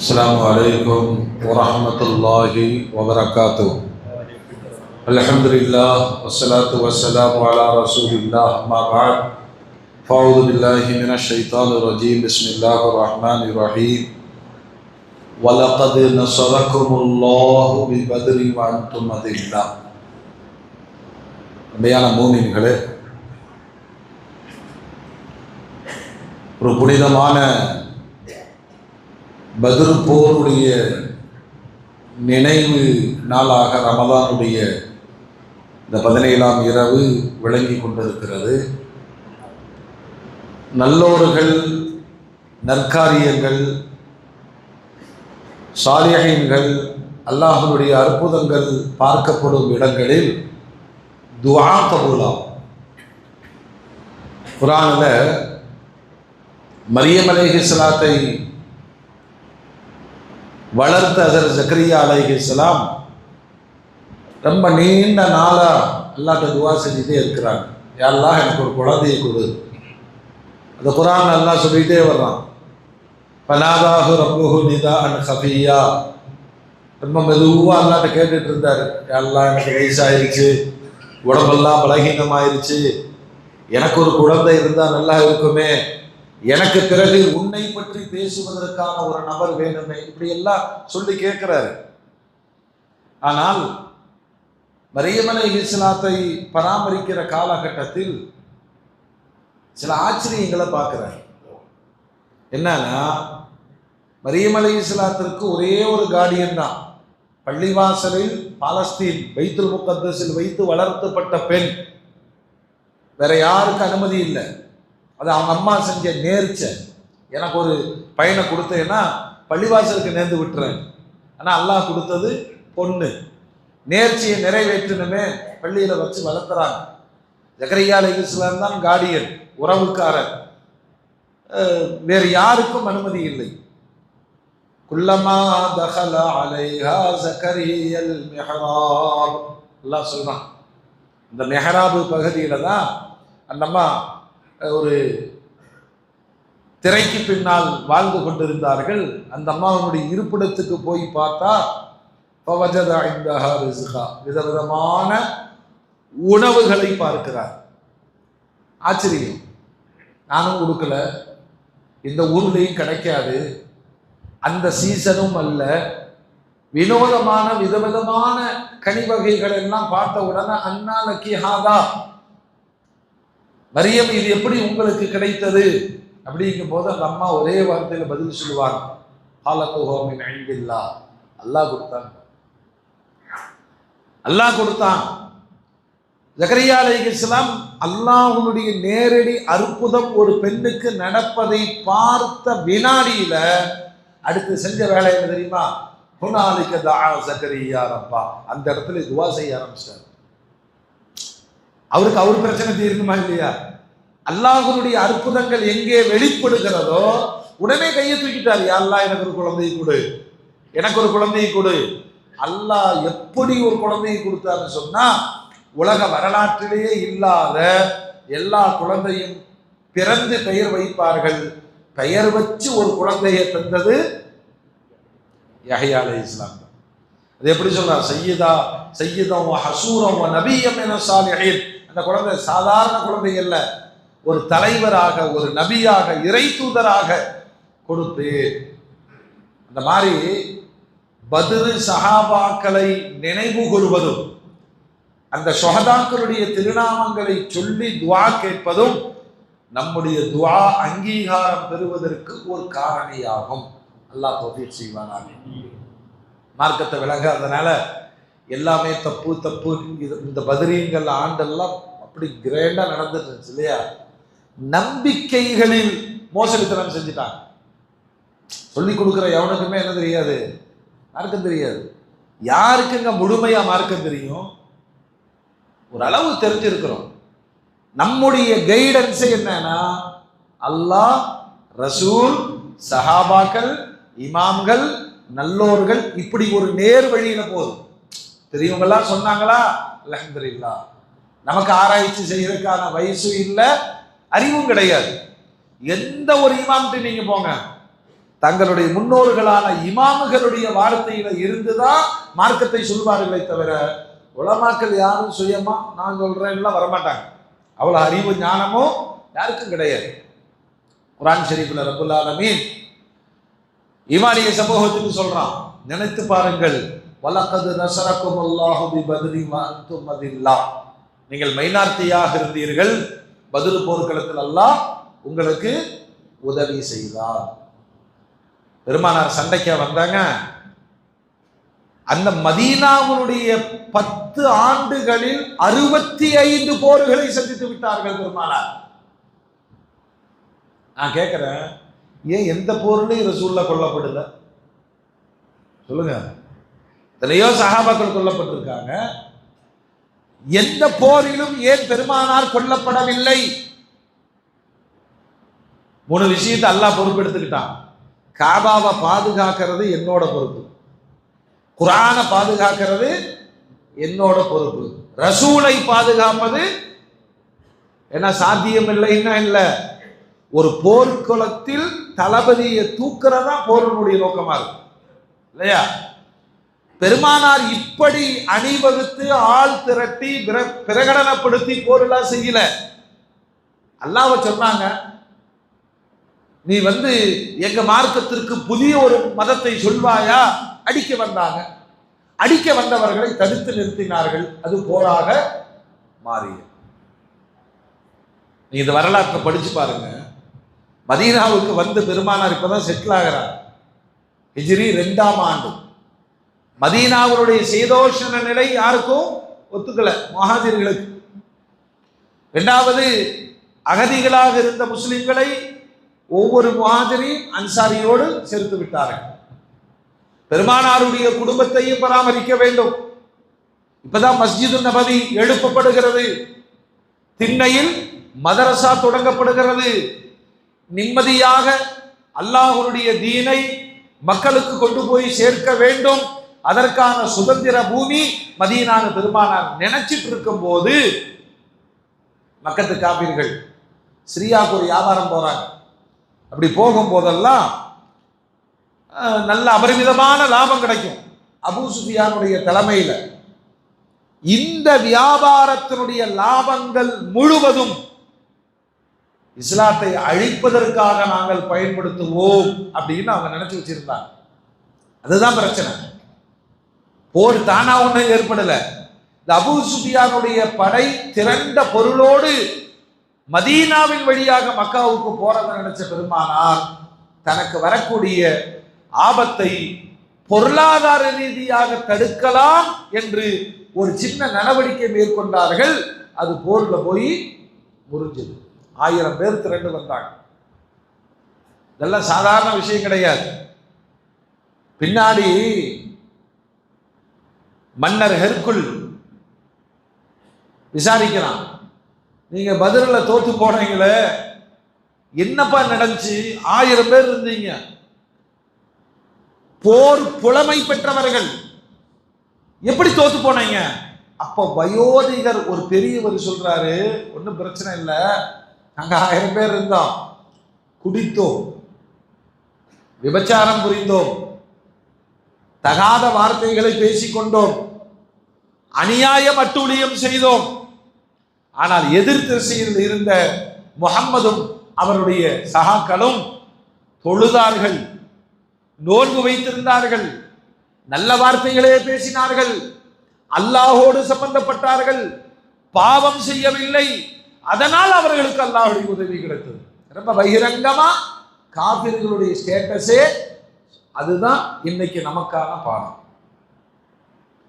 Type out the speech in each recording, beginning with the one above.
السلام عليكم ورحمة الله وبركاته. الحمد لله والصلاة والسلام على رسول الله أما بعد فأعوذ بالله من الشيطان الرجيم بسم الله الرحمن الرحيم وَلَقَدْ نَصَرَكُمُ اللَّهُ بِبَدْرٍ وَأَنْتُمْ أَذِلَّةٌ. அன்பான மூமின்களே, ஒரு புனிதமான பத்ர் போருடைய நினைவு நாளாக ரமதானுடைய இந்த 17ஆம் இரவு விளங்கி கொண்டிருக்கிறது. நல்லோர்கள், நற்காரியங்கள், சாலிஹீன்கள், அல்லாஹ்வுடைய அற்புதங்கள் பார்க்கப்படும் இடங்களில் துஆ கபூலாகும். குர்ஆனில் மரியம் அலைஹிஸ்ஸலாத்தை வளர்த்த ஹஜ்ரத் ஜக்கரியா அலைஹிஸ்ஸலாம் ரொம்ப நீண்ட நாளா அல்லாஹ்ட்ட துஆ செஞ்சுட்டே இருக்கிறாங்க. யா அல்லாஹ், எனக்கு ஒரு குழந்தையை கொடு. அந்த குர்ஆன் அல்லாஹ் சொல்லிகிட்டே வர்றான். ஃபனாதாஹு ரப்புஹு நிதாஅன் கஃபிய்யா. ரொம்ப மெதுவாக அல்லாஹ்ட்ட கேட்டுட்டு இருந்தார். யா அல்லாஹ், எனக்கு வயசாயிருச்சு, உடம்பெல்லாம் பலகீனமாயிருச்சு, எனக்கு ஒரு குழந்தை இருந்தால் நல்லா இருக்குமே, எனக்கு பிறகு உன்னை பற்றி பேசுவதற்கான ஒரு நபர் வேணுமே, இப்படி எல்லாம் சொல்லி கேட்கிறாரு. ஆனால் மரியம் அலைஹிஸ்ஸலாத்தை பராமரிக்கிற காலகட்டத்தில் சில ஆச்சரியங்களை பார்க்கிறார். என்னன்னா, மரியம் அலைஹிஸ்ஸலாத்திற்கு ஒரே ஒரு கார்டியன் தான். பள்ளிவாசலில் பாலஸ்தீன் பைத்துல் முகத்தஸில் வைத்து வளர்த்தப்பட்ட பெண், வேற யாருக்கு அனுமதி இல்லை. அது அவங்க அம்மா செஞ்ச நேர்ச்சை. எனக்கு ஒரு பையனை கொடுத்தேன்னா பள்ளிவாசலுக்கு நேர்ந்து விட்டுறேன். ஆனால் அல்லாஹ் கொடுத்தது பொண்ணு. நேர்ச்சியை நிறைவேற்றணுமே, பள்ளியில் வச்சு வளர்த்துறாங்க. ஜக்கரியா அலைஹிஸ்ஸலாம் தான் கார்டியன், உறவுக்காரர். வேறு யாருக்கும் அனுமதி இல்லை. குல்லமா தஹல அலைஹா ஜக்கரியல் மிஹ்ராப். அல்லாஹ் சொல்றான், இந்த மெஹராபு பகுதியில் தான் அந்த அம்மா ஒரு திரைக்கு பின்னால் வாழ்ந்து கொண்டிருந்தார்கள். அந்த அம்மாவுடைய இருப்பிடத்துக்கு போய் பார்த்தா ஃபவஜத இந்தஹா ரிஸ்கா, விதவிதமான உணவுகளை பார்க்கிறார். ஆச்சரியம். நானும் கொடுக்கல, இந்த ஊர்லேயும் கிடைக்காது, அந்த சீசனும் அல்ல. வினோதமான விதவிதமான கனி வகைகள் எல்லாம் பார்த்த உடனே அன்னாலக்கி ஹாதா, மரியம், இது எப்படி உங்களுக்கு கிடைத்தது அப்படிங்கும் போது அந்த அம்மா ஒரே வார்த்தையில பதில் சொல்லுவாங்க, ஹாலத்துஹு மின் இன்தில்லாஹ். அல்லாஹ் கொடுத்தான், அல்லாஹ் கொடுத்தான். ஜக்கரியா அலைஹிஸ்ஸலாம் அல்லாஹ்வுடைய நேரடி அற்புதம் ஒரு பெண்ணுக்கு நடப்பதை பார்த்த வினாடியில அடுத்து செஞ்ச வேலை என்ன தெரியுமா? ஹுனாலிக தஆ ஜக்கரியா ரப்பா. அந்த இடத்துல துஆ செய்ய ஆரம்பிச்சிட்டார். அவருக்கு அவர் பிரச்சனை தீரணுமா இல்லையா? அல்லாஹ்வுடைய அற்புதங்கள் எங்கே வெளிப்படுகிறதோ உடனே கையை தூக்கிட்டார். யா அல்லாஹ், எனக்கு ஒரு குழந்தையை கொடு, எனக்கு ஒரு குழந்தையை கொடு. அல்லாஹ் எப்படி ஒரு குழந்தையை கொடுத்தாருன்னு சொன்னா, உலக வரலாற்றிலேயே இல்லாத எல்லா குழந்தையும் பிறந்து பெயர் வைப்பார்கள். பெயர் வச்சு ஒரு குழந்தையை தந்தது யஹ்யா அலைஹிஸ்ஸலாம். அது எப்படி சொல்றார்? சய்யிதம் வ ஹசூரம் வ நபியம் மின ஸாலிஹீன். அந்த குழந்தை சாதாரண குழந்தை அல்ல, ஒரு தலைவராக, ஒரு நபியாக, இறை தூதராக கொடுத்து. அந்த மாதிரி பத்ர் சஹாபாக்களை நினைவு கூறுவதும், அந்த ஷுஹதாக்களுடைய திருநாமங்களை சொல்லி துஆ கேட்பதும் நம்முடைய துஆ அங்கீகாரம் பெறுவதற்கு ஒரு காரணியாகும். அல்லாஹ் தௌஃபீக் செய்வானாக. மார்க்கத்தை விளங்காதனால எல்லாமே தப்பு தப்பு. இந்த பத்ரீன்கள் ஆண்டெல்லாம் அப்படி கிரேண்டா நடந்துட்டு இருந்துச்சு இல்லையா? நம்பிக்கைகளில் மோசடித்தனம் செஞ்சுட்டாங்க. சொல்லி கொடுக்குற எவனுக்குமே என்ன தெரியாது, மார்க்கம் தெரியாது. யாருக்குங்க முழுமையா மார்க்கம் தெரியும்? ஒரு அளவு தெரிஞ்சிருக்கிறோம். நம்முடைய கைடன்ஸ் என்னன்னா, அல்லாஹ், ரசூல், சஹாபாக்கள், இமாம்கள், நல்லோர்கள், இப்படி ஒரு நேர் வழியில போதும். பெரியவங்கெல்லாம் சொன்னாங்களா, அல்ஹம்துலில்லாஹ். நமக்கு ஆராய்ச்சி செய்யறதுக்கான வயசு இல்லை, அறிவும் கிடையாது. எந்த ஒரு இமாம்கிட்ட நீங்க போங்க, தங்களுடைய முன்னோர்களான இமாமுகளுடைய வார்த்தையில இருந்துதான் மார்க்கத்தை சொல்வார்களே தவிர உலமாக்கள் யாரும் சுயமா நான் சொல்றேன் வரமாட்டாங்க. அவ்வளவு அறிவு ஞானமும் யாருக்கும் கிடையாது. குர்ஆன் ஷரீஃப்ல ரப்பல் ஆலமீன் ஈமானிய சமூகத்துக்கு சொல்றான், நினைத்து பாருங்கள், வலகத் நஸரகுமுல்லாஹு பிபத்ரி வ அன்தும் அதில்லா, நீங்கள் மைனாரிட்டியாக இருந்தீர்கள், பத்ர் போர்க்களத்தில் அல்லாஹ் உங்களுக்கு உதவி செய்தார். பெருமானார் சண்டைக்கு வந்தாங்க. அந்த மதீனாவுடைய 10 ஆண்டுகளில் 65 போர்களை சந்தித்து விட்டார்கள் பெருமானார். நான் கேட்கிறேன், ஏன் எந்த போர்லையும் ரசூலுல்லாஹ் கொல்லப்படல? சொல்லுங்க. எத்தனையோ சஹாபாக்கள் கொல்லப்பட்டிருக்காங்க, எந்த போரிலும் ஏன் பெருமானார் கொல்லப்படவில்லை? 3 விஷயத்தை அல்லாஹ் பொறுப்பெடுத்துக்கிட்டான். காபாவை பாதுகாக்கிறது என்னோட பொறுப்பு, குர்ஆனை பாதுகாக்கிறது என்னோட பொறுப்பு, ரசூலை பாதுகாப்பது என்ன சாத்தியம் இல்லைன்னா இல்ல. ஒரு போர்க்குளத்தில் தளபதியை தூக்குறதா போரினுடைய நோக்கமா இருக்கு இல்லையா? பெருமானார் இப்படி அணிவகுத்து ஆள் திரட்டி பிரகடனப்படுத்தி போரெல்லாம் செய்யல. அல்லாஹ் சொன்னாங்க, நீ எங்க மார்க்கத்திற்கு புதிய ஒரு மதத்தை சொல்வாயா? அடிக்க வந்தாங்க. அடிக்க வந்தவர்களை தடுத்து நிறுத்தினார்கள். அது போராக மாறிய. நீ இந்த வரலாற்றை படிச்சு பாருங்க. மதீனாவுக்கு பெருமானார் இப்பதான் செட்டில் ஆகிறார். ஹிஜ்ரி 2ஆம் ஆண்டு. மதீனாவுடைய சீதோஷண நிலை யாருக்கும் ஒத்துக்கல, முஹாஜிர்களுக்கு. 2வது, அகதிகளாக இருந்த முஸ்லிம்களை ஒவ்வொரு முஹாஜிரையும் அன்சாரியோடு சேர்த்து விட்டார்கள். பெருமானாருடைய குடும்பத்தையும் பராமரிக்க வேண்டும். இப்பதான் மஸ்ஜிது நபவி எழுப்பப்படுகிறது, திண்ணையில் மதரசா தொடங்கப்படுகிறது. நிம்மதியாக அல்லாஹ்வுடைய தீனை மக்களுக்கு கொண்டு போய் சேர்க்க வேண்டும். அதற்கான சுதந்திர பூமி மதீனான பெருமானார் நினைச்சிட்டு இருக்கும் போது மக்கத்து காபீர்கள் சிரியாவுக்கு ஒரு வியாபாரம் போறாங்க. அப்படி போகும் போதெல்லாம் நல்ல அபரிமிதமான லாபம் கிடைக்கும். அபூ சுஃபியானுடைய தலைமையில இந்த வியாபாரத்தினுடைய லாபங்கள் முழுவதும் இஸ்லாத்தை அழிப்பதற்காக நாங்கள் பயன்படுத்துவோம் அப்படின்னு அவங்க நினைச்சு வச்சிருந்தாங்க. அதுதான் பிரச்சனை. போர் தானா ஒன்றும் ஏற்படல. இந்த அபூ சுஃபியானுடைய படை திரண்ட பொருளோடு மதீனாவின் வழியாக மக்காவுக்கு போறதை நினைச்ச பெருமானார் தனக்கு வரக்கூடிய ஆபத்தை பொருளாதார ரீதியாக தடுக்கலாம் என்று ஒரு சின்ன நடவடிக்கை மேற்கொண்டார்கள். அது போர்ல போய் முறிஞ்சது. 1000 பேர் திரண்டு வந்தாங்க. இதெல்லாம் சாதாரண விஷயம் கிடையாது. பின்னாடி மன்னர் ஹெர்குல் விசாரிக்கிறான், நீங்க பத்ர்ல தோத்து போனீங்களே, என்னப்பா நடந்துச்சு? 1000 பேர் இருந்தீங்க, போர் புலமை பெற்றவர்கள், எப்படி தோத்து போனீங்க? அப்ப வயோதிகர் ஒரு பெரியவர் சொல்றாரு, ஒன்றும் பிரச்சனை இல்லை, நாங்க 1000 பேர் இருந்தோம், குடித்தோம், விபச்சாரம் புரிந்தோம், தகாத வார்த்தைகளை பேசிக்கொண்டோம், அநியாயம் அட்டூழியம் செய்தோம். ஆனால் எதிர் திசையில் இருந்த முஹம்மதும் அவருடைய சகாக்களும் தொழுதார்கள், நோன்பு வைத்திருந்தார்கள், நல்ல வார்த்தைகளே பேசினார்கள், அல்லாஹோடு சம்பந்தப்பட்டார்கள், பாவம் செய்யவில்லை. அதனால் அவர்களுக்கு அல்லாஹ்வுடைய உதவி கிடைத்தது. ரொம்ப பகிரங்கமா காபிர்களுடைய ஸ்டேட்டஸே அதுதான் இன்னைக்கு நமக்கான பாடம்.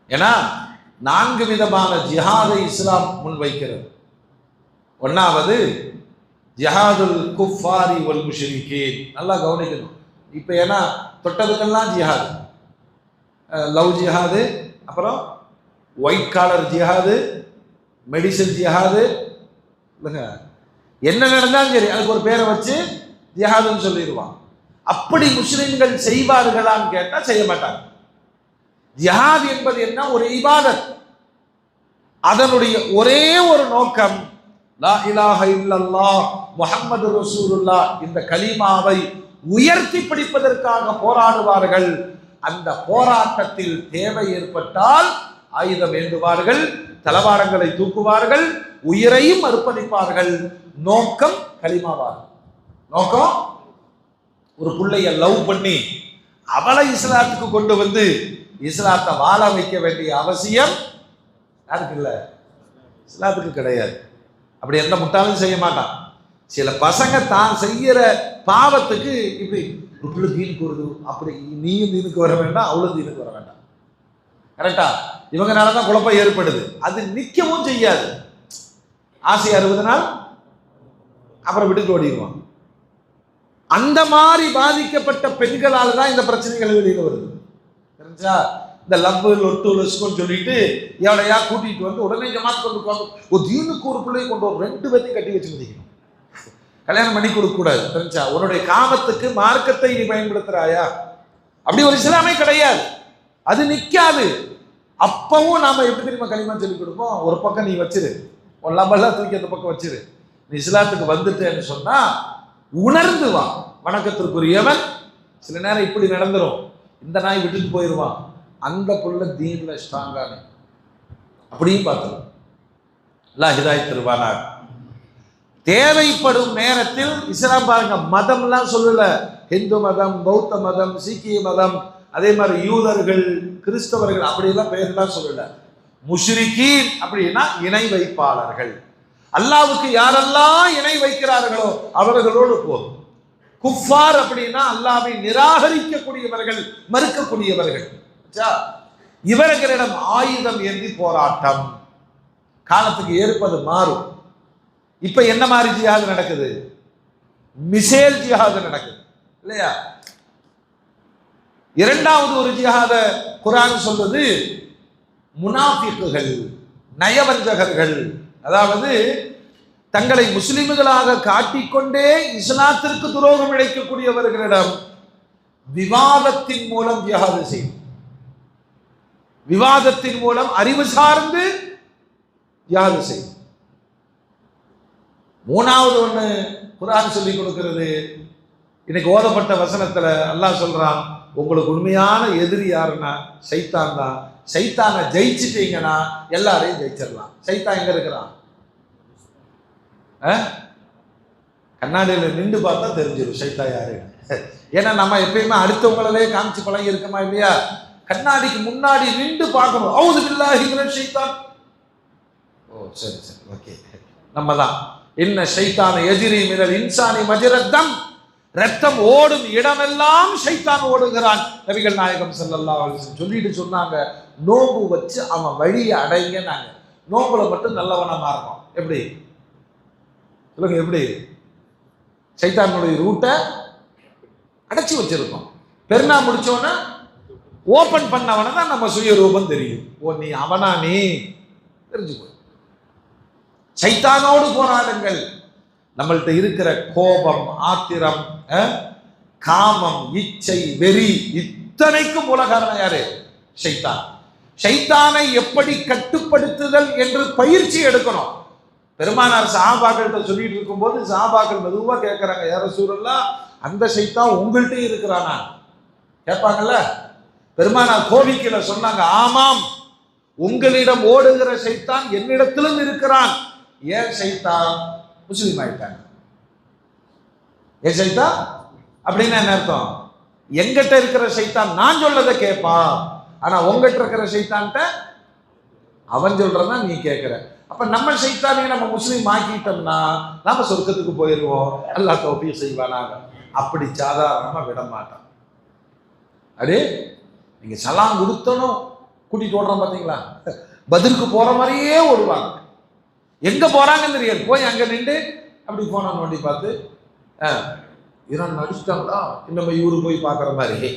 ஏன்னா 4 விதமான ஜிஹாதை இஸ்லாம் முன்வைக்கிறது. 1வது ஜிஹாதுல் குஃபாரி வல் முஷ்ரிகீன். நல்லா கவனிக்கணும். இப்போ ஏன்னா தொட்டதுக்கெல்லாம் ஜிஹாது, லவ் ஜிஹாது, அப்புறம் ஒயிட் காலர் ஜிஹாது, மெடிசன் ஜிஹாது, இல்லைங்க என்ன நடந்தாலும் சரி அதுக்கு ஒரு பேரை வச்சு ஜிஹாதுன்னு சொல்லிடுவான். அப்படி முஸ்லிம்கள் செய்வார்களான்னு கேட்டா செய்ய மாட்டாங்க. ஜிஹாத் என்பது என்ன? ஒரு இபாதத். அதனுடைய ஒரே ஒரு நோக்கம் லா இலாஹ இல்லல்லாஹ் முஹம்மது ரசூலுல்லாஹ் இந்த கலிமாவை உயர்த்தி பிடிப்பதற்காக போராடுவார்கள். அந்த போராட்டத்தில் தேவை ஏற்பட்டால் ஆயுதம் ஏந்துவார்கள், தளவாடங்களை தூக்குவார்கள், உயிரையும் அர்ப்பணிப்பார்கள். நோக்கம் கலிமாவார். நோக்கம் ஒரு பிள்ளைய லவ் பண்ணி அவளை இஸ்லாத்துக்கு கொண்டு வந்து இஸ்லாத்தை வாழ வைக்க வேண்டிய அவசியம் யாருக்கு இல்லை? இஸ்லாத்துக்கு கிடையாது. அப்படி எந்த முட்டாளும் செய்ய மாட்டான். சில பசங்க தான் செய்யற பாவத்துக்கு இப்படி ஒரு பிள்ளை தீனுக்கு வருது, அப்படி நீயும் தீனுக்கு வர வேண்டாம், அவளும் தீனுக்கு வர வேண்டாம். கரெக்டா? இவங்கனாலதான் குழப்பம் ஏற்படுது. அது நிற்கவும் செய்யாது. ஆசை 60 நாள் அப்புறம் விட்டுட்டு ஓடிடுவான். அந்த மாதிரி பாதிக்கப்பட்ட பெண்களால் தான் இந்த பிரச்சனைகள் வெளியில் வருது. தெரிஞ்சா? இந்த லவ் லொட்டு லொஸ்கோன்னு சொல்லிட்டு எவளையா கூட்டிட்டு வந்து உடனே ஜமாத் கொண்டு ஒரு தீனுக்கு ஒரு பிள்ளையை கொண்டு ஒரு 2 பேர்த்தையும் கட்டி வச்சு முடிக்கணும். கல்யாணம் பண்ணி கொடுக்க கூடாது. தெரிஞ்சா? உன்னுடைய காமத்துக்கு மார்க்கத்தை நீ பயன்படுத்துறாயா? அப்படி ஒரு இஸ்லாமே கிடையாது. அது நிக்காது. அப்பவும் நாம எப்படி தெரியுமா களிமா சொல்லி கொடுப்போம்? ஒரு பக்கம் நீ வச்சிரு, உன் லம்பெல்லாம் தூக்கி அந்த பக்கம் வச்சிரு. நீ இஸ்லாத்துக்கு வந்துட்டேன்னு சொன்னா உணர்ந்து வா. வணக்கத்திற்குரியவன். சில நேரம் இப்படி நடந்துரும். இந்த நாய் விட்டுட்டு போயிடுவான், அந்த புள்ள தீன்ல ஸ்ட்ராங்கான அப்படியும் பார்த்துரும். அல்லாஹ் ஹிதாயத் தருவானாக. தேவைப்படும் நேரத்தில் இஸ்லாம் பாருங்க, மதம்லாம் சொல்லல. ஹிந்து மதம், பௌத்த மதம், சீக்கிய மதம், அதே மாதிரி யூதர்கள், கிறிஸ்தவர்கள் அப்படியெல்லாம் பெயர்லாம் சொல்லல. முஷ்ரிகீன் அப்படின்னா இணை வைப்பாளர்கள். அல்லாவுக்கு யாரெல்லாம் இணை வைக்கிறார்களோ அவர்களோடு போதும். குஃபார் அப்படின்னா அல்லாவை நிராகரிக்கக்கூடியவர்கள், மறுக்கக்கூடியவர்கள். இவர்களிடம் ஆயுதம் ஏந்தி போராட்டம். காலத்துக்கு ஏற்பது மாறும். இப்ப என்ன மாதிரி ஜிஹாது நடக்குது? மிசேல் ஜிஹாது நடக்குது இல்லையா? இரண்டாவது ஒரு ஜிஹாத குர்ஆன் சொல்வது முனாஃபிக்குகள், நயவஞ்சகர்கள். அதாவது தங்களை முஸ்லிம்களாக காட்டிக்கொண்டே இஸ்லாத்திற்கு துரோகம் இழைக்கக்கூடியவர்களிடம் விவாதத்தின் மூலம் ஜிஹாது செய்யும். விவாதத்தின் மூலம் அறிவு சார்ந்து ஜிஹாது செய்யும். மூணாவது ஒண்ணு குர்ஆன் சொல்லி கொடுக்கிறது. இன்னைக்கு ஓதப்பட்ட வசனத்துல அல்லாஹ் சொல்றான், உங்களுக்கு உண்மையான எதிரி யாருன்னா சைத்தான் தான். சைத்தானை ஜெயிச்சுட்டீங்கன்னா எல்லாரையும் ஜெயிச்சிடலாம். சைத்தான் எங்க இருக்கிறான்? கண்ணாடியில நின்று பார்த்தா தெரிஞ்சிடும் சைத்தா யாரு. ஏன்னா நம்ம எப்பயுமே அடுத்தவங்களே காமிச்சு பழகி இருக்கமா இல்லையா? கண்ணாடிக்கு முன்னாடி நின்று பார்க்கணும். அவுது பில்லாஹி மினஷ் ஷைத்தான். ஓ சரி சரி ஓகே. நம்ம தான் இன்ன ஷைத்தான யஜ்ரி மினல் இன்சானி மஜ்ரத்தம். ரத்தம் ஓடும் இடமெல்லாம் ஷைத்தான் ஓடுகிறான். நபிகள் நாயகம் ஸல்லல்லாஹு அலைஹி வஸல்லம் சொல்லிட்டு சொன்னாங்க, நோம்பு வச்சு அவன் வழியை அடைங்க. நாங்க நோம்புல மட்டும் நல்லவனா மாறணும். எப்படி சொல்லுங்க? எப்படி? சைத்தானுடைய ரூட்டை அடைச்சி வச்சிருக்கோம். பெருநா முடிச்சோன்னா ஓபன் பண்ணவன தான் நம்ம சுயரூபம் தெரியும். ஓ நீ அவனா? நீ தெரிஞ்சுக்கோ. சைத்தானோடு போராடுங்கள். நம்மள்ட்ட இருக்கிற கோபம், ஆத்திரம், காமம், இச்சை, வெறி இத்தனைக்கும் மூல காரணம் யாரு? சைத்தான். சைத்தானை எப்படி கட்டுப்படுத்துதல் என்று பயிற்சி எடுக்கணும். பெருமானார் சஹாபாக்கள்கிட்ட சொல்லிட்டு இருக்கும்போது சஹாபாக்கள் மெதுவா கேட்கிறாங்க, யா ரசூலல்லாஹ் அந்த சைத்தான் உங்கள்கிட்ட இருக்கிறானா கேட்பாங்கல்ல. பெருமானார் கோபிக்கல, சொன்னாங்க, ஆமாம் உங்களிடம் ஓடுகிற சைத்தான் என்னிடத்திலும் இருக்கிறான். ஏன் சைத்தான்? முஸ்லீம் ஆயிட்டாங்க. ஏன் சைத்தான் அப்படின்னா என்ன அர்த்தம்? எங்கிட்ட இருக்கிற சைத்தான் நான் சொல்லதை கேட்பான், ஆனா உங்ககிட்ட இருக்கிற சைத்தான்ட்ட அவன் சொல்றதான் நீ கேட்கிற. அப்ப நம்ம சைத்தானையும் நம்ம முஸ்லீம் ஆக்கிட்டோம்னா நாம சொர்க்கத்துக்கு போயிடுவோம். அல்லாஹ் தௌஃபீக் செய்வானாக. அப்படி சாதாரணமா விட மாட்டான். அடே நீங்க சலாம் கொடுத்தனும் கூட்டிட்டு ஓடுறோம் பாத்தீங்களா? பதிலுக்கு போற மாதிரியே ஓடுவாங்க. எங்க போறாங்கன்னு தெரியாது. போய் அங்க நின்று அப்படி போன நோண்டி பார்த்து ஈரான் அடிச்சுட்டாங்களா நம்ம இவரு போய் பார்க்குற மாதிரி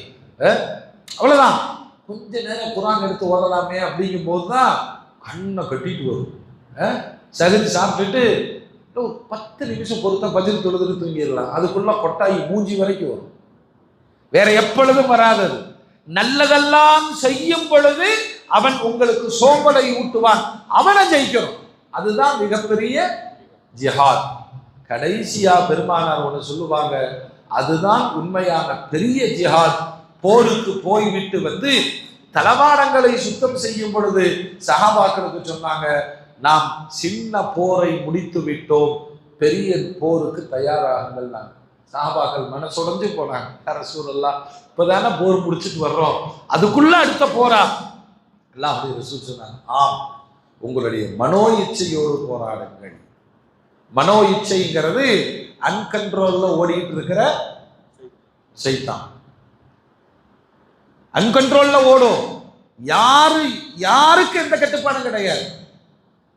அவ்வளோதான். கொஞ்ச நேரம் குரான் எடுத்து ஓதலாமே அப்படிங்கும் போது தான் கண்ணை கட்டிட்டு வரும். சகதி சாப்பிட்டுட்டு 10 நிமிஷம் பொறுத்தா பஜ்ர் தொழுதுட்டு தூங்கிடலாம். அதுக்குள்ள கொட்டாயி மூஞ்சி வரைக்கும் வரும். வேற எப்பொழுதும் வராதது. நல்லதெல்லாம் செய்யும் பொழுது அவன் உங்களுக்கு சோம்பலை ஊட்டுவான். அவனை ஜெயிக்கணும். அதுதான் மிகப்பெரிய ஜிஹாத். கடைசியா பெருமானார் ஒன்று சொல்லுவாங்க, அதுதான் உண்மையான பெரிய ஜிஹாத். போருக்கு போய்விட்டு வந்து தளவாடங்களை சுத்தம் செய்யும் பொழுது சஹாபாக்களுக்கு சொன்னாங்க, நாம் சின்ன போரை முடித்து விட்டோம், பெரிய போருக்கு தயாராகுங்கள். நாங்கள் சஹாபாக்கள் மனசுடைஞ்சு போனாங்க. ரசூலுல்லாஹ் இப்பதானே போர் முடிச்சுட்டு வர்றோம், அதுக்குள்ள அடுத்த போரா? அல்லாஹ்வுடைய ரசூல் சொன்னாங்க, ஆம், உங்களுடைய மனோ இச்சையோடு போராடுங்கள். மனோ இச்சைங்கிறது அன்கண்ட்ரோல்ல ஓடிட்டு இருக்கிற சைத்தான். அன்கண்ட்ரோல்ல ஓடும். யாருக்கு எந்த கட்டுப்பாடும் கிடையாது.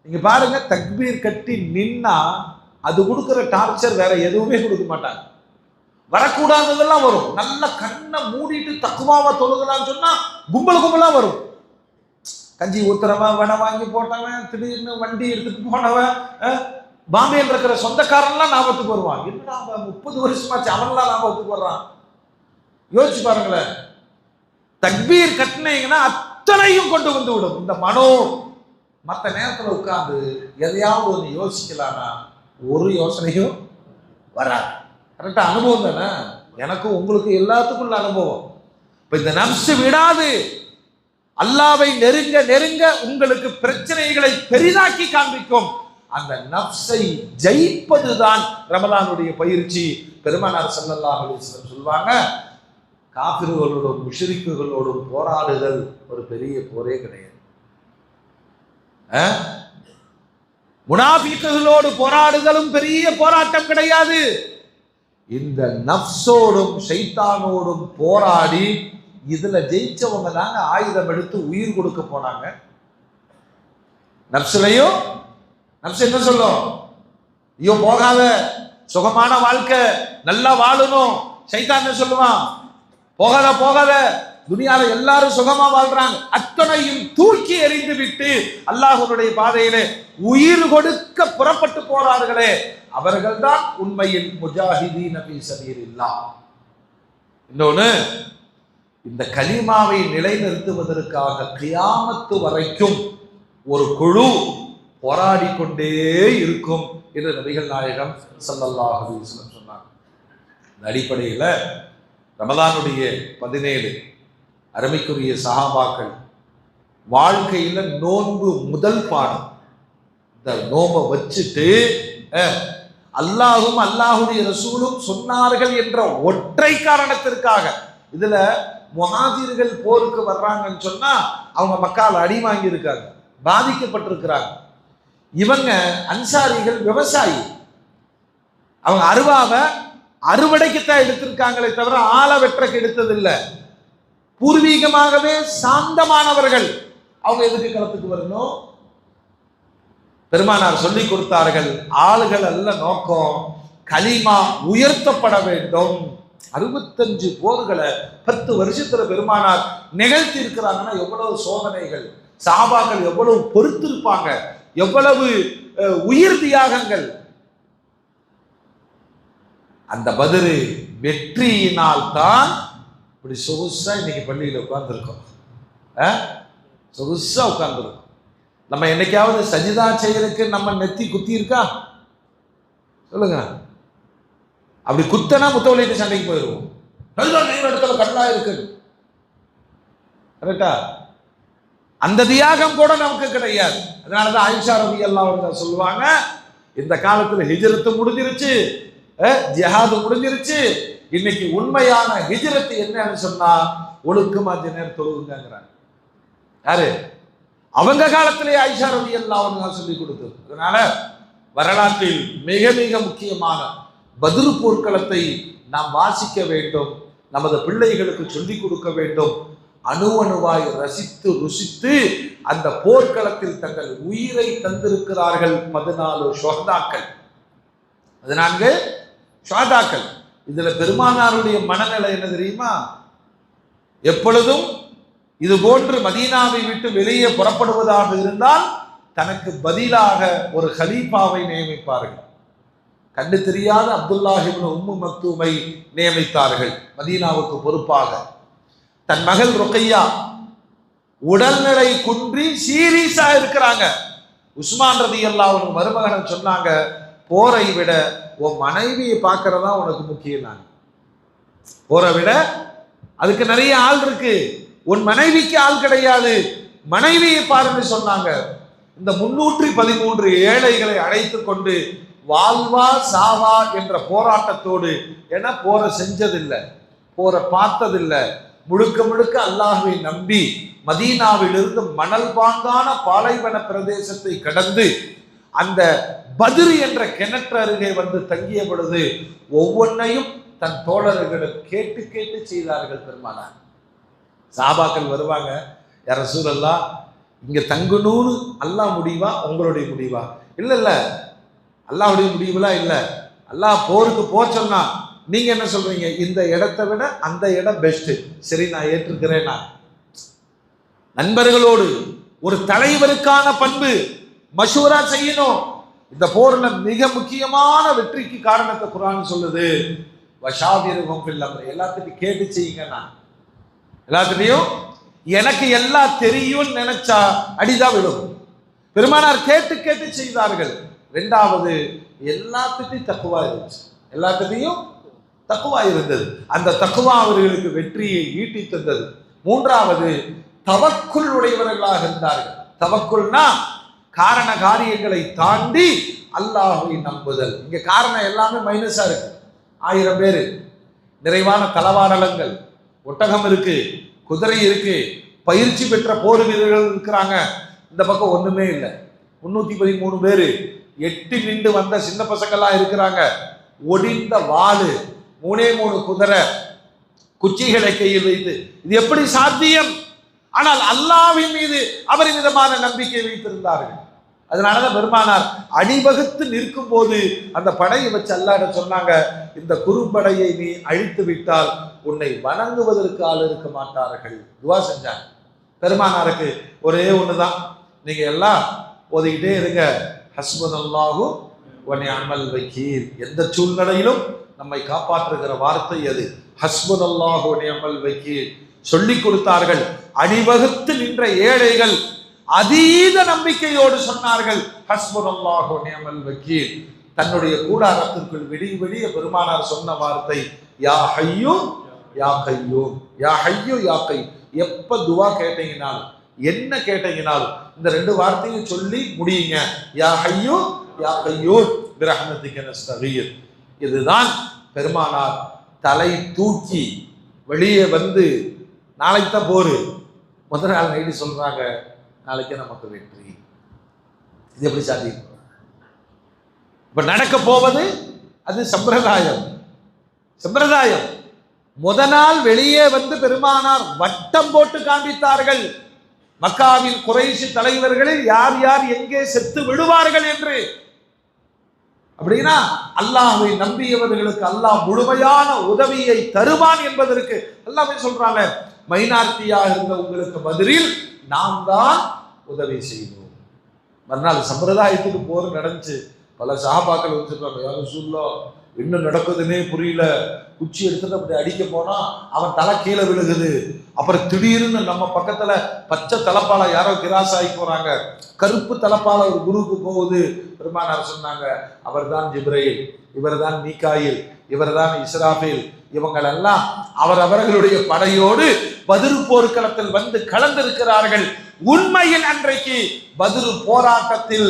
நீங்க பாருங்க, தக்பீர் கட்டி நின்னா அது கொடுக்கிற டார்ச்சர் வேற எதுவுமே கொடுக்க மாட்டாங்க. வரக்கூடாததெல்லாம் வரும். நல்ல கண்ணை மூடிட்டு தக்குவாவா தொழுகலான்னு சொன்னா கும்பலா வரும். கஞ்சி ஊத்துறவன், வடை வாங்கி போட்டவன், திடீர்னு வண்டி எடுத்துட்டு போனவன், பாம்பேயில் இருக்கிற சொந்தக்காரன்லாம் ஞாபகத்துக்கு வருவான். என்னடா 30 வருஷமாச்சு அவன்லாம் ஞாபகத்துக்கு வர்றான். யோசிச்சு பாருங்களேன். தக்பீர் கட்டினீங்கன்னா அத்தனையும் கொண்டு வந்து விடும் இந்த மனோ. மற்ற நேரத்தில் உட்கார்ந்து எதையாவது ஒன்று யோசிக்கலாம்னா ஒரு யோசனையும் வராது. கரெக்டா? அனுபவம் தானே எனக்கும் உங்களுக்கு எல்லாத்துக்குள்ள அனுபவம். இப்ப இந்த நப்சு விடாது. அல்லாவை நெருங்க நெருங்க உங்களுக்கு பிரச்சனைகளை பெரிதாக்கி காண்பிக்கும். அந்த நப்சை ஜெயிப்பதுதான் ரமலானுடைய பயிற்சி. பெருமானார் ஸல்லல்லாஹு அலைஹி வஸல்லம் சொல்வாங்க, காபிர்களோடும் முஷ்ரிக்குகளோடும் போராடுதல் ஒரு பெரிய போரே கிடையாது. முனாஃபிக்குகளோடு போராடுதலும் பெரிய போராட்டம் கிடையாது. இந்த நப்சோடும் ஷைத்தானோடும் போராடி இதுல ஜெயிச்சவங்க தாங்க ஆயுதம் எடுத்து உயிர் கொடுக்க போனாங்க. நப்சுலையும் நப்சு என்ன சொல்லும்? ஐயோ போகாத, சுகமான வாழ்க்கை, நல்லா வாழணும். ஷைத்தான் என்ன சொல்லுவான்? போகாத, துனியால எல்லாரும் சுகமா வாழ்றாங்க, அத்தனையும் தூக்கி எறிந்து விட்டு அல்லாஹ்வுடைய பாதையிலே உயிர் கொடுக்க புறப்பட்டு போறார்களே, அவர்கள் தான் உண்மையில் முஜாஹிதீன ஃபீ ஸபீலில்லாஹ். இன்னொன்னு, இந்த கலிமாவை நிலைநிறுத்துவதற்காக கியாமத்து வரைக்கும் ஒரு குழு போராடி கொண்டே இருக்கும் என்று நபிகள் நாயகம் ஸல்லல்லாஹு அலைஹி வஸல்லம் சொன்னாங்க. இந்த அடிப்படையில் ரமலானுடைய 17 அருமைக்குரிய சஹாபாக்கள் வாழ்க்கையில நோன்பு முதல் பாடம். இந்த நோன்பை வச்சுட்டு அல்லாஹும் அல்லாஹுடைய ரசூலும் சொன்னார்கள் என்ற ஒற்றை காரணத்திற்காக, இதுல முஹாஜிர்கள் போருக்கு வர்றாங்கன்னு சொன்னா அவங்க மக்கால் அடி வாங்கி இருக்காங்க, பாதிக்கப்பட்டிருக்கிறாங்க. இவங்க அன்சாரிகள் விவசாயி, அவங்க அருவாவை அறுவடைக்குத்தான் எடுத்திருக்காங்களே தவிர ஆளை வெற்றக்கு எடுத்ததில்லை. பூர்வீகமாகவே சாந்தமானவர்கள். அவங்க எதுக்கு களத்துக்கு வரணும்? பெருமானார் சொல்லி கொடுத்தார்கள், ஆளுகள் அல்ல நோக்கம், கலிமா உயர்த்தப்பட வேண்டும். 65 போர்களை 10 வருஷத்துல பெருமானார் நிகழ்த்தி இருக்கிறாங்கன்னா எவ்வளவு சோதனைகள், சஹாபாக்கள் எவ்வளவு பொறுத்திருப்பாங்க, எவ்வளவு உயிர் தியாகங்கள். அந்த பத்ரு வெற்றியினால் தான் இப்படி சொகுசா இன்னைக்கு பள்ளியில் உட்கார்ந்துருக்கோம். சொகுசா உட்கார்ந்துருக்கோம். நம்ம என்னைக்காவது சஜிதா செய்யறதுக்கு நம்ம நெத்தி குத்தி இருக்கா? சொல்லுங்க. அப்படி குத்தனா முத்தவளைக்கு சண்டைக்கு போயிடுவோம். இடத்துல கடலா இருக்கு. கரெக்டா? அந்த தியாகம் கூட நமக்கு கிடையாது. அதனாலதான் ஆயிஷா ரலியல்லாஹு அன்ஹா சொல்லுவாங்க, இந்த காலத்துல ஹிஜ்ரத்து முடிஞ்சிருச்சு, ஜிஹாது முடிஞ்சிருச்சு, இன்னைக்கு உண்மையான ஹிஜ்ரத் என்னன்னு சொன்னா ஒழுக்கமா நேரம் தொழுகுங்கிறாங்க. யாரு? அவங்க காலத்திலே ஆயிஷா ரலியல்லாஹு அன்ஹா சொல்லி கொடுத்தது. அதனால வரலாற்றில் மிக மிக முக்கியமான பத்ரு போர்க்களத்தை நாம் வாசிக்க வேண்டும், நமது பிள்ளைகளுக்கு சொல்லிக் கொடுக்க வேண்டும். அணுவணுவாய் ரசித்து ருசித்து அந்த போர்க்களத்தில் தங்கள் உயிரை தந்திருக்கிறார்கள் 14 ஷுஹதாக்கள். 14 ஷுஹதாக்கள். இதுல பெருமானாருடைய மனநிலை என்ன தெரியுமா? எப்பொழுதும் இது போன்று மதீனாவை விட்டு வெளியே புறப்படுவதாக இருந்தால் தனக்கு பதிலாக ஒரு கலீஃபாவை நியமிப்பார்கள். கண்டு தெரியாத அப்துல்லாஹ் இப்னு உம்மு மக்தூமை நியமித்தார்கள் மதீனாவுக்கு பொறுப்பாக. தன் மகள் ருக்கையா உடல்நிலை குன்றி சீரியஸா இருக்கிறாங்க. உஸ்மான் ரலியல்லாஹு அன்ஹு மருமகனை சொன்னாங்க, போரை விட உன் மனைவியை பார்க்கறதா உனக்கு முக்கியம். போரை விட அதுக்கு நிறைய ஆள் இருக்கு. உன் மனைவிக்கு ஆள் கிடையாது, மனைவியை பாருன்னு சொன்னாங்க. இந்த 313 ஏழைகளை அழைத்து கொண்டு வாழ்வா சாவா என்ற போராட்டத்தோடு, ஏன்னா போரை செஞ்சதில்லை, போரை பார்த்ததில்லை, முழுக்க முழுக்க அல்லாஹ்வை நம்பி மதீனாவிலிருந்து மணல் பாங்கான பாலைவன பிரதேசத்தை கடந்து அந்த பத்ர் என்ற கிணற்று அருகே வந்து தங்கிய பொழுது ஒவ்வொன்றையும் தன் தோழர்களும் கேட்டு கேட்டு செய்தார்கள். பெருமானார் சஹாபாக்கள் வருவாங்க, யா ரசூலல்லாஹ் இங்க தங்கணும்னு அல்லாஹ் முடிவா உங்களுடைய முடிவா? இல்ல இல்ல, அல்லாஹ்வுடைய முடிவுலாம் இல்லை. அல்லாஹ் போருக்கு போக சொன்னா நீங்க என்ன சொல்றீங்க? இந்த இடத்தை விட அந்த இடம் பெஸ்ட். சரி, நான் ஏற்றுக்கிறேன். நான் நண்பர்களோடு ஒரு தலைவருக்கான பண்பு மஷூரா செய்யணும். இந்த போர்ல மிக முக்கியமான வெற்றிக்கு காரணத்தை குர்ஆன் சொல்லுது, வஷாவிருஹும் ஃபில் அம்ர். எல்லாத்தையும் கேட்டு செய்யுங்க. நான் எல்லாத்தையும் எனக்கு எல்லாம் தெரியும் நினைச்சா அடிதான் விடும். பெருமானார் கேட்டு கேட்டு செய்தார்கள். இரண்டாவது, எல்லாத்துட்டையும் தக்குவா இருந்துச்சு, எல்லாத்துட்டையும் தக்குவா இருந்தது. அந்த தக்குவா அவர்களுக்கு வெற்றியை ஈட்டி தந்தது. மூன்றாவது, தவக்குள் உடையவர்களாக இருந்தார்கள். தவக்குள்னா காரண காரியங்களை தாண்டி அல்லாஹ்வை நம்புதல். இங்க காரணம் எல்லாமே மைனஸா இருக்கு. 1000 பேர், நிறைவான தளவாடங்கள், ஒட்டகம் இருக்கு, குதிரை இருக்கு, பயிற்சி பெற்ற போர் வீரர்கள் இருக்கிறாங்க. இந்த பக்கம் ஒண்ணுமே இல்லை. 313 பேரு, 8 நின்று வந்த சின்ன பசங்கள்லாம் இருக்கிறாங்க. ஒடிந்த வாளு, 3 குதிரை, குச்சிகளை கையில் வைத்து, இது எப்படி சாத்தியம்? ஆனால் அல்லாஹ்வின் மீது அபரிமிதமான நம்பிக்கை வைத்திருந்தார்கள். அதனாலதான் பெருமானார் அணிவகுத்து நிற்கும் போது அந்த படையை வச்சு அல்லாஹ் சொன்னாங்க, இந்த குறும்படையை நீ அழித்து விட்டால் உன்னை வணங்குவதற்கு ஆள் இருக்க மாட்டார்கள். துவா செஞ்சாங்க. பெருமானாருக்கு ஒரே ஒண்ணுதான், நீங்க எல்லாம் ஓதிக்கிட்டே இருங்க, ஹஸ்புனல்லாஹு வ நிஅமல் வக்கீல். எந்த சூழ்நிலையிலும் நம்மை காப்பாற்றுகிற வார்த்தை அது, ஹஸ்புனல்லாஹு வ நிஅமல் வக்கீல் சொல்லிக் கொடுத்தார்கள். அணிவகுத்து நின்ற ஏழைகள் அதீத நம்பிக்கையோடு சொன்னார்கள், ஹஸ்புனல்லாஹு வ நிஅமல் வக்கீல். தன்னுடைய கூடாரத்திற்குள் விடிய விடிய பெருமானார் சொன்ன வார்த்தை, யா ஹய்யு யா கய்யூம், யா ஹய்யு யா கய்யூம். எப்ப துவா கேட்டீங்கனாலும், என்ன கேட்டீங்கனாலும் இந்த 2 வார்த்தையும் சொல்லி முடியுங்க, யா ஹய்யு யா கய்யூம் பிரஹ்மதிக நஸ்தகீர். இதுதான் பெருமானார் தலை தூக்கி வெளியே வந்து, நாளைக்கு தான் போரு, முதல் நாள் நைட்டு சொல்றாங்க, நாளைக்கு நமக்கு வெற்றி. இது எப்படி சாத்தியம்? இப்ப நடக்க போவது அது சம்பிரதாயம். சம்பிரதாயம் முத நாள் வெளியே வந்து பெருமானார் வட்டம் போட்டு காண்பித்தார்கள், மக்காவின் குறைஷி தலைவர்களில் யார் யார் எங்கே செத்து விடுவார்கள் என்று. அப்படின்னா அல்லாஹ்வை நம்பியவர்களுக்கு அல்லாஹ் முழுமையான உதவியை தருவான் என்பதற்கு அல்லாஹ்வே சொல்றாங்க, மைனாரிட்டியாக இருந்த உங்களுக்கு பதிலில் நாம் தான் உதவி செய்தோம். மறுநாள் சம்பிரதாயத்துக்கு போர் நடந்துச்சு. பல சஹாபாக்கள் வச்சிருக்காங்க, யா ரசூலுல்லாஹ் என்ன நடக்குதுன்னே புரியல, குச்சி எடுத்துட்டு அப்படி அடிக்க போனா அவன் தலை கீழே விழுகுது. அப்புறம் திடீர்னு நம்ம பக்கத்துல பச்சை தலப்பால யாரோ கிராஸ் ஆகி போறாங்க, கருப்பு தலப்பால ஒரு குருவுக்கு போகுது. பெருமானார் சொன்னாங்க, அவர் தான் ஜிப்ரீல், இவர் தான் மீகாயில், இவர் தான் இஸ்ராஃபீல். இவங்கள் எல்லாம் அவரவர்களுடைய படையோடு பத்ர் போர்க்களத்தில் வந்து கலந்திருக்கிறார்கள். உண்மையில் அன்றைக்கு பத்ர் போராட்டத்தில்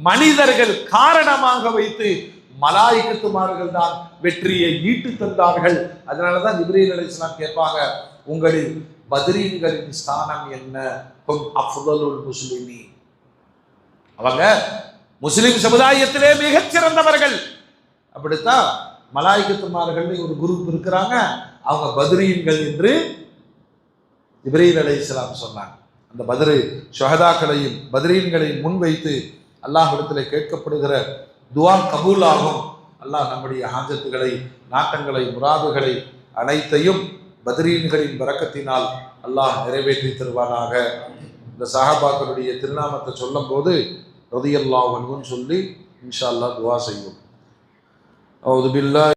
மனிதர்கள் காரணமாக வைத்து மலாயிகத்துமார்கள் தான் வெற்றியை ஈட்டு தந்தார்கள். அதனாலதான் ஜிப்ரீல் அலைஹிஸ்ஸலாம் கேட்பாங்க, உங்களில் பத்ரீன்களின் ஸ்தானம் என்ன? அஃதலுல் முஸ்லிமீன், அவங்க முஸ்லிம் சமுதாயத்திலே மிகச் சிறந்தவர்கள். அப்படித்தான் மலாயிகத்துமார்கள் ஒரு குரூப் இருக்கிறாங்க, அவங்க பத்ரீன்கள் என்று ஜிப்ரீல் அலைஹிஸ்ஸலாம் சொன்னாங்க. அந்த பத்ரு ஷஹதாக்களையும் பத்ரீன்களையும் முன்வைத்து அல்லாஹ்விடத்திலே கேட்கப்படுகிற துஆ கபூல் ஆகும். அல்லாஹ் நம்முடைய ஹாஜத்துகளை, நாட்டங்களை, முராதுகளை அனைத்தையும் பத்ரீன்களின் பரக்கத்தினால் அல்லாஹ் நிறைவேற்றி தருவானாக. இந்த சஹாபாக்களுடைய திருநாமத்தை சொல்லும் போது ரலியல்லாஹு அன்ஹுன்னு சொல்லி இன்ஷா அல்லாஹ் துஆ செய்வோம். அவுது பில்லாஹ்.